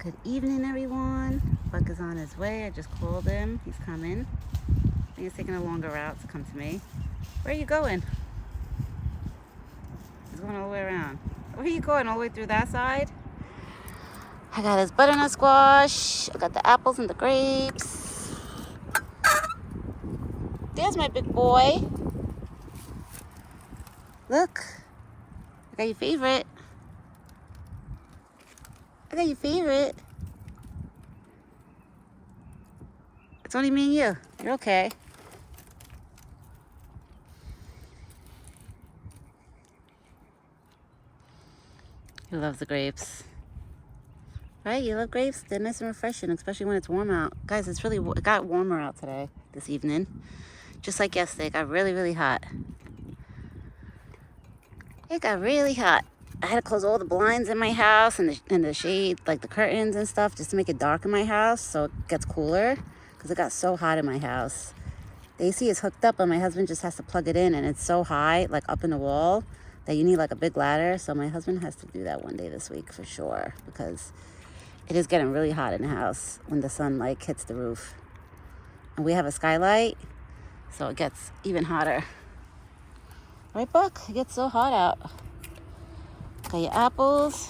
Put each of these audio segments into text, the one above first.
Good evening, everyone. Buck is on his way. I just called him. He's coming. I think he's taking a longer route to come to me. Where are you going? He's going all the way around. Where are you going? All the way through that side? I got his butternut squash. I got the apples and the grapes. There's my big boy. Look. I got your favorite. I got your favorite. It's only me and you. You're okay. He loves the grapes. Right? You love grapes? They're nice and refreshing, especially when it's warm out. Guys, it got warmer out today, this evening. Just like yesterday, it got really, really hot. It got really hot. I had to close all the blinds in my house and the shade, like the curtains and stuff, just to make it dark in my house so it gets cooler, because it got so hot in my house. The AC is hooked up, but my husband just has to plug it in, and it's so high, like up in the wall, that you need like a big ladder. So my husband has to do that one day this week for sure, because it is getting really hot in the house when the sun like hits the roof. And we have a skylight, so it gets even hotter. Right, Buck? It gets so hot out. Got your apples.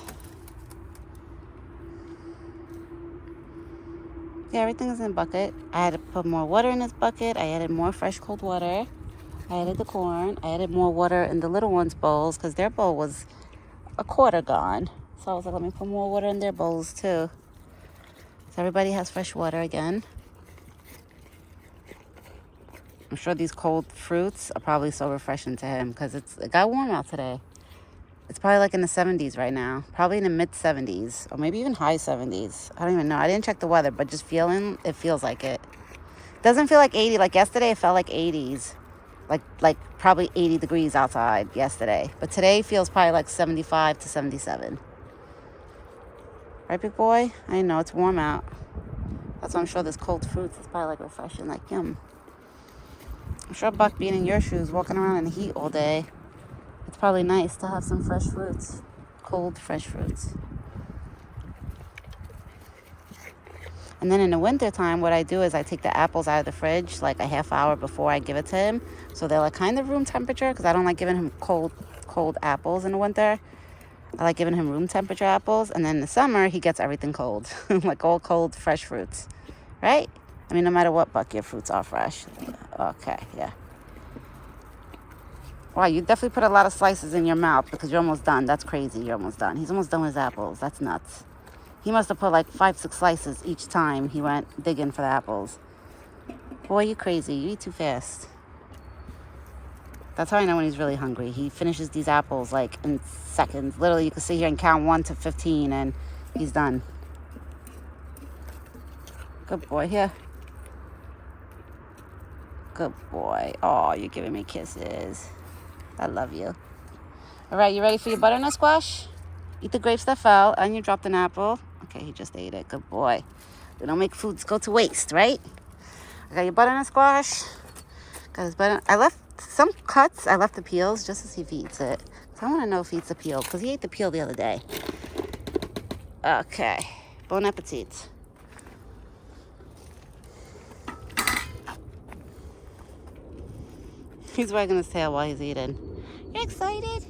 Yeah, everything is in a bucket. I had to put more water in this bucket. I added more fresh cold water. I added the corn. I added more water in the little ones' bowls because their bowl was a quarter gone. So I was like, let me put more water in their bowls too. So everybody has fresh water again. I'm sure these cold fruits are probably so refreshing to him because it got warm out today. It's probably like in the 70s right now. Probably in the mid 70s or maybe even high 70s. I don't even know. I didn't check the weather, but just it feels like it. Doesn't feel like 80. Like yesterday, it felt like 80s. Like probably 80 degrees outside yesterday. But today feels probably like 75 to 77. Right, big boy? I know, it's warm out. That's why I'm sure this cold fruits is probably like refreshing, like yum. I'm sure Buck being in your shoes, walking around in the heat all day, it's probably nice to have some fresh fruits. Cold, fresh fruits. And then in the winter time, what I do is I take the apples out of the fridge like a half hour before I give it to him. So they're like kind of room temperature because I don't like giving him cold apples in the winter. I like giving him room temperature apples. And then in the summer, he gets everything cold. Like all cold, fresh fruits. Right? I mean, no matter what, Buck, your fruits are fresh. Okay, yeah. Wow, you definitely put a lot of slices in your mouth because you're almost done. That's crazy. You're almost done. He's almost done with his apples. That's nuts. He must have put like 5-6 slices each time he went digging for the apples. Boy, you crazy. You eat too fast. That's how I know when he's really hungry. He finishes these apples like in seconds. Literally, you can sit here and count 1 to 15 and he's done. Good boy. Here. Good boy. Oh, you're giving me kisses. I love you. All right, you ready for your butternut squash? Eat the grapes that fell, and you dropped an apple. Okay, he just ate it. Good boy. We don't make foods go to waste, right? I got your butternut squash. Got his butter. I left some cuts. I left the peels just to see if he eats it. So I want to know if he eats the peel because he ate the peel the other day. Okay. Bon appetit. He's wagging his tail while he's eating. You excited?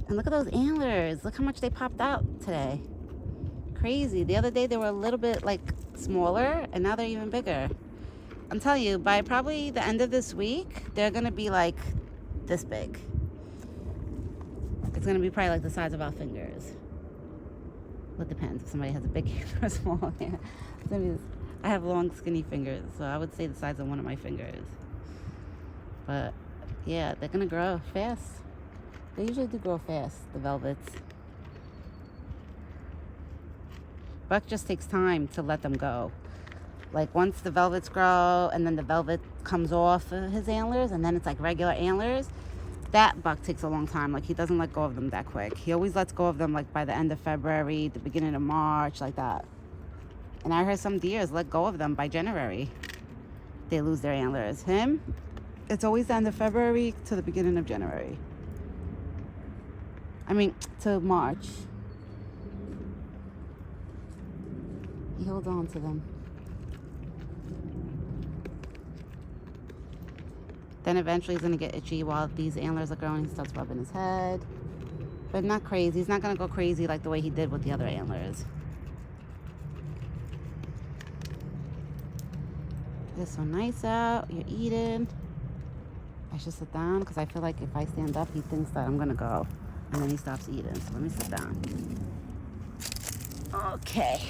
And look at those antlers. Look how much they popped out today. Crazy. The other day they were a little bit like smaller and now they're even bigger. I'm telling you, by probably the end of this week, they're going to be like this big. It's going to be probably like the size of our fingers. Well, it depends if somebody has a big hand or a small hand. I have long, skinny fingers, so I would say the size of one of my fingers. But yeah, they're going to grow fast. They usually do grow fast, the velvets. Buck just takes time to let them go. Like once the velvets grow and then the velvet comes off of his antlers and then it's like regular antlers, that Buck takes a long time. Like he doesn't let go of them that quick. He always lets go of them like by the end of February, the beginning of March, like that. And I heard some deers let go of them by January. They lose their antlers. Him, it's always the end of February to the beginning of January. I mean, to March. He holds on to them. Then eventually he's gonna get itchy while these antlers are growing. He starts rubbing his head. But not crazy. He's not gonna go crazy like the way he did with the other antlers. It's so nice out. You're eating. I should sit down because I feel like if I stand up, he thinks that I'm gonna go. And then he stops eating. So let me sit down. Okay.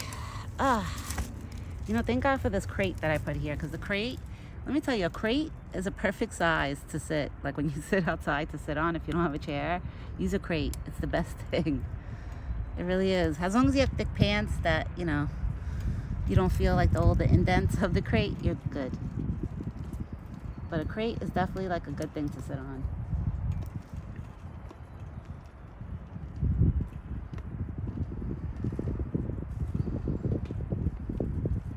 You know, thank God for this crate that I put here, because the crate, let me tell you, a crate is a perfect size to sit. Like when you sit outside to sit on, if you don't have a chair, use a crate. It's the best thing. It really is. As long as you have thick pants that, you know, you don't feel like all the indents of the crate, you're good. But a crate is definitely like a good thing to sit on.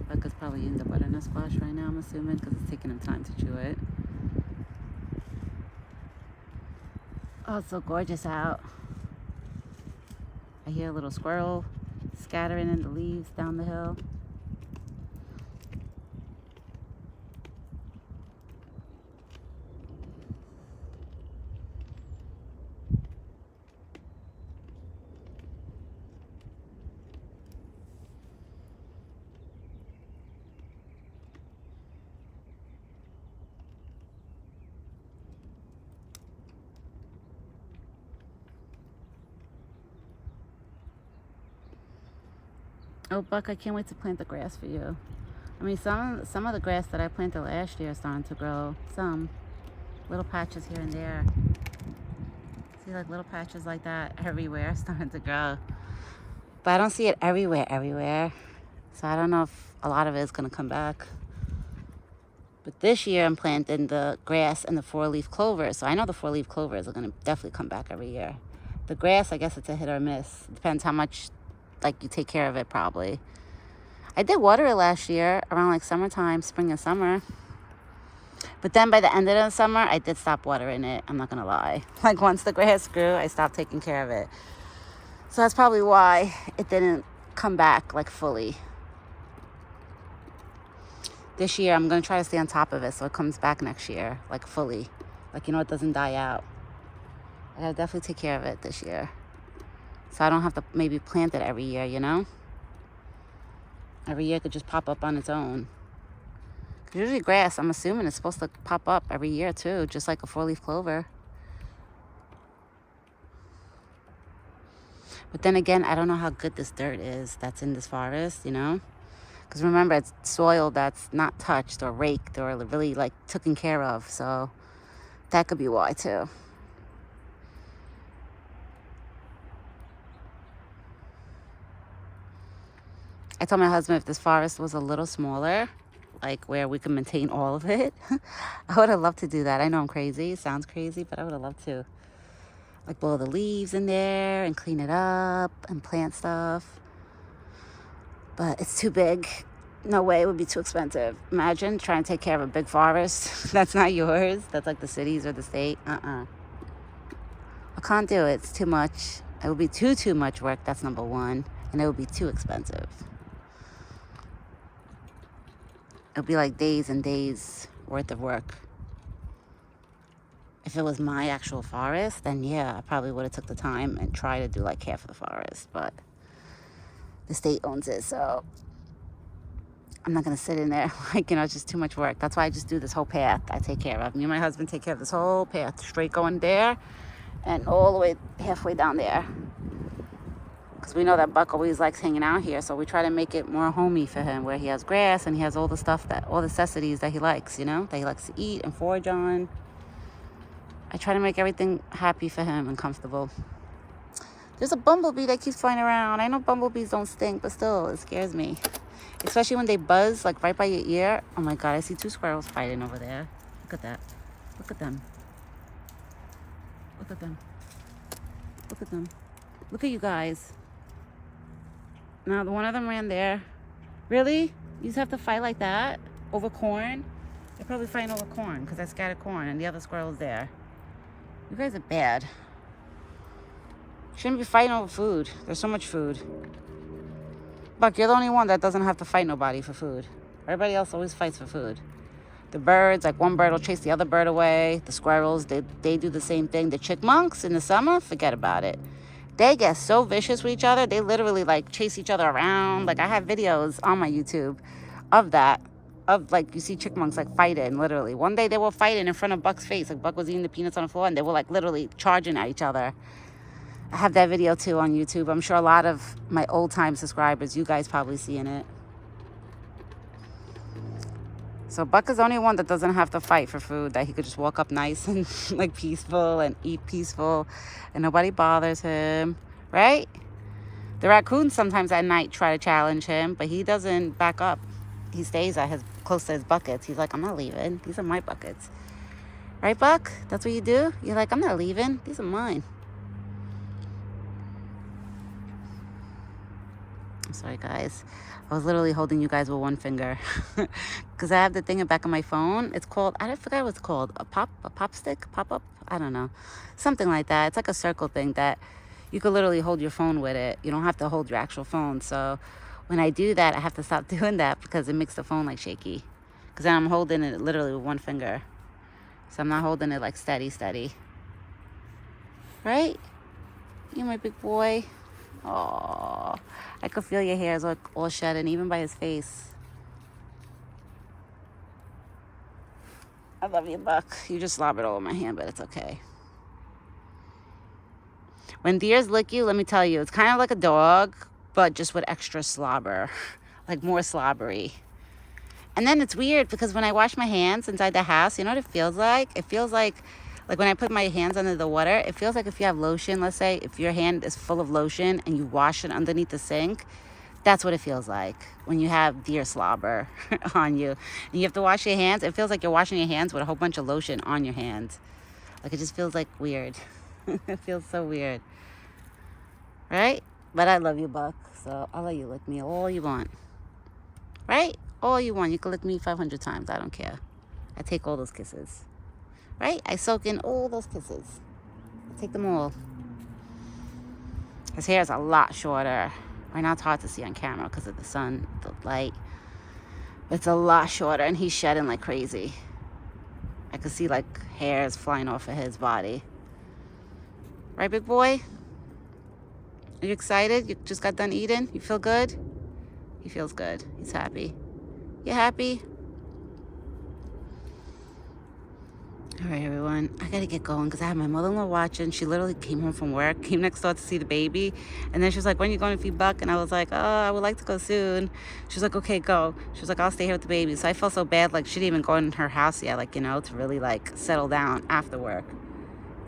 Becca's probably in the butternut squash right now, I'm assuming, because it's taking him time to chew it. Oh, it's so gorgeous out. I hear a little squirrel scattering in the leaves down the hill. Oh, Buck, I can't wait to plant the grass for you. I mean, some of the grass that I planted last year is starting to grow. Some little patches here and there. See, like little patches like that everywhere starting to grow. But I don't see it everywhere. So I don't know if a lot of it is going to come back. But this year I'm planting the grass and the four-leaf clover. So I know the four-leaf clovers are going to definitely come back every year. The grass, I guess it's a hit or miss. It depends how much like you take care of it, probably. I did water it last year around like summertime, spring and summer. But then by the end of the summer, I did stop watering it. I'm not going to lie. Like once the grass grew, I stopped taking care of it. So that's probably why it didn't come back like fully. This year, I'm going to try to stay on top of it so it comes back next year, like fully. Like, you know, it doesn't die out. I got to definitely take care of it this year. So I don't have to maybe plant it every year, you know? Every year it could just pop up on its own. 'Cause usually grass, I'm assuming, it's supposed to pop up every year too, just like a four-leaf clover. But then again, I don't know how good this dirt is that's in this forest, you know? Because remember, it's soil that's not touched or raked or really like taken care of. So that could be why too. I told my husband if this forest was a little smaller, like where we could maintain all of it, I would have loved to do that. I know I'm crazy. It sounds crazy, but I would have loved to. Like blow the leaves in there and clean it up and plant stuff. But it's too big. No way, it would be too expensive. Imagine trying to take care of a big forest that's not yours. That's like the cities or the state. I can't do it. It's too much. It would be too much work. That's number one. And it would be too expensive. It would be like days and days worth of work. If it was my actual forest, then yeah, I probably would have took the time and tried to do like half of the forest. But the state owns it, so I'm not going to sit in there. Like, you know, it's just too much work. That's why I just do this whole path I take care of. Me and my husband take care of this whole path, straight going there and all the way halfway down there. Because we know that Buck always likes hanging out here, so we try to make it more homey for him, where he has grass and he has all the stuff all the necessities that he likes, you know, that he likes to eat and forage on. I try to make everything happy for him and comfortable. There's a bumblebee that keeps flying around. I know bumblebees don't stink, but still, it scares me. Especially when they buzz, like right by your ear. Oh my God, I see two squirrels fighting over there. Look at that. Look at them. Look at them. Look at them. Look at you guys. Now, one of them ran there. Really? You just have to fight like that? Over corn? They're probably fighting over corn because I scattered corn and the other squirrel's there. You guys are bad. Shouldn't be fighting over food. There's so much food. Buck, you're the only one that doesn't have to fight nobody for food. Everybody else always fights for food. The birds, like one bird will chase the other bird away. The squirrels, they do the same thing. The chipmunks in the summer, forget about it. They get so vicious with each other. They literally like chase each other around. Like I have videos on my YouTube of that. Of like you see chipmunks like fighting literally. One day they were fighting in front of Buck's face. Like Buck was eating the peanuts on the floor and they were like literally charging at each other. I have that video too on YouTube. I'm sure a lot of my old time subscribers, you guys probably seeing it. So Buck is the only one that doesn't have to fight for food, that he could just walk up nice and like peaceful and eat peaceful and nobody bothers him, right? The raccoons sometimes at night try to challenge him, but he doesn't back up. He stays at his close to his buckets. He's like, I'm not leaving. These are my buckets. Right, Buck? That's what you do? You're like, I'm not leaving. These are mine. I'm sorry, guys. I was literally holding you guys with one finger because I have the thing in the back of my phone. It's called, I forgot what it's called, a pop stick, pop up. I don't know, something like that. It's like a circle thing that you could literally hold your phone with it. You don't have to hold your actual phone. So when I do that, I have to stop doing that because it makes the phone like shaky. Because then I'm holding it literally with one finger. So I'm not holding it like steady. Right? You my big boy. Oh, I could feel your hairs all shedding, even by his face. I love you, Buck. You just slobbered all over my hand, but it's okay. When deers lick you, let me tell you, it's kind of like a dog, but just with extra slobber, like more slobbery. And then it's weird because when I wash my hands inside the house, you know what it feels like? It feels like when I put my hands under the water, it feels like if you have lotion, let's say, if your hand is full of lotion and you wash it underneath the sink, that's what it feels like when you have deer slobber on you. And you have to wash your hands. It feels like you're washing your hands with a whole bunch of lotion on your hands. Like it just feels like weird. It feels so weird. Right? But I love you, Buck. So I'll let you lick me all you want. Right? All you want. You can lick me 500 times. I don't care. I take all those kisses. Right? I soak in all those kisses. I take them all. His hair is a lot shorter. Right now it's hard to see on camera because of the sun, the light. It's a lot shorter and he's shedding like crazy. I could see like hairs flying off of his body. Right, big boy? Are you excited? You just got done eating? You feel good? He feels good. He's happy. You happy? All right, everyone. I got to get going because I have my mother-in-law watching. She literally came home from work, came next door to see the baby. And then she was like, when are you going to feed Buck? And I was like, oh, I would like to go soon. She was like, okay, go. She was like, I'll stay here with the baby. So I felt so bad. Like, she didn't even go in her house yet, like, you know, to really, like, settle down after work.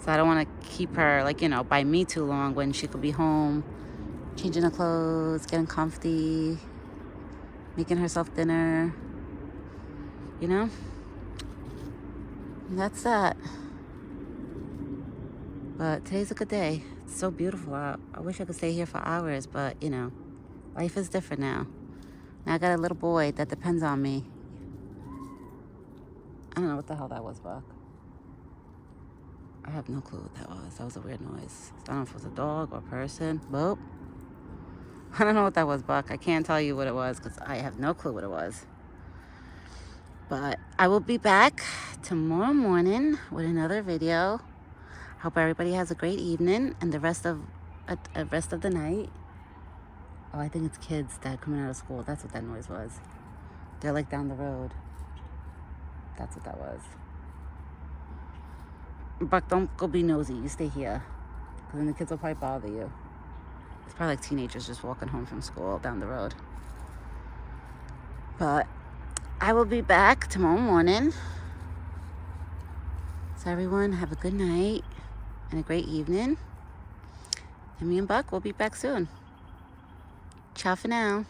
So I don't want to keep her, like, you know, by me too long when she could be home, changing her clothes, getting comfy, making herself dinner, you know? And that's that. But today's a good day. It's so beautiful out. I wish I could stay here for hours, but, you know, life is different now. Now I got a little boy that depends on me. I don't know what the hell that was, Buck. I have no clue what that was. That was a weird noise. I don't know if it was a dog or a person. Boop. I don't know what that was, Buck. I can't tell you what it was because I have no clue what it was. But I will be back tomorrow morning with another video. Hope everybody has a great evening and the rest of the night. Oh, I think it's kids that are coming out of school. That's what that noise was. They're like down the road. That's what that was. Buck, don't go be nosy. You stay here. Because then the kids will probably bother you. It's probably like teenagers just walking home from school down the road. But I will be back tomorrow morning. So everyone, have a good night and a great evening. And me and Buck will be back soon. Ciao for now.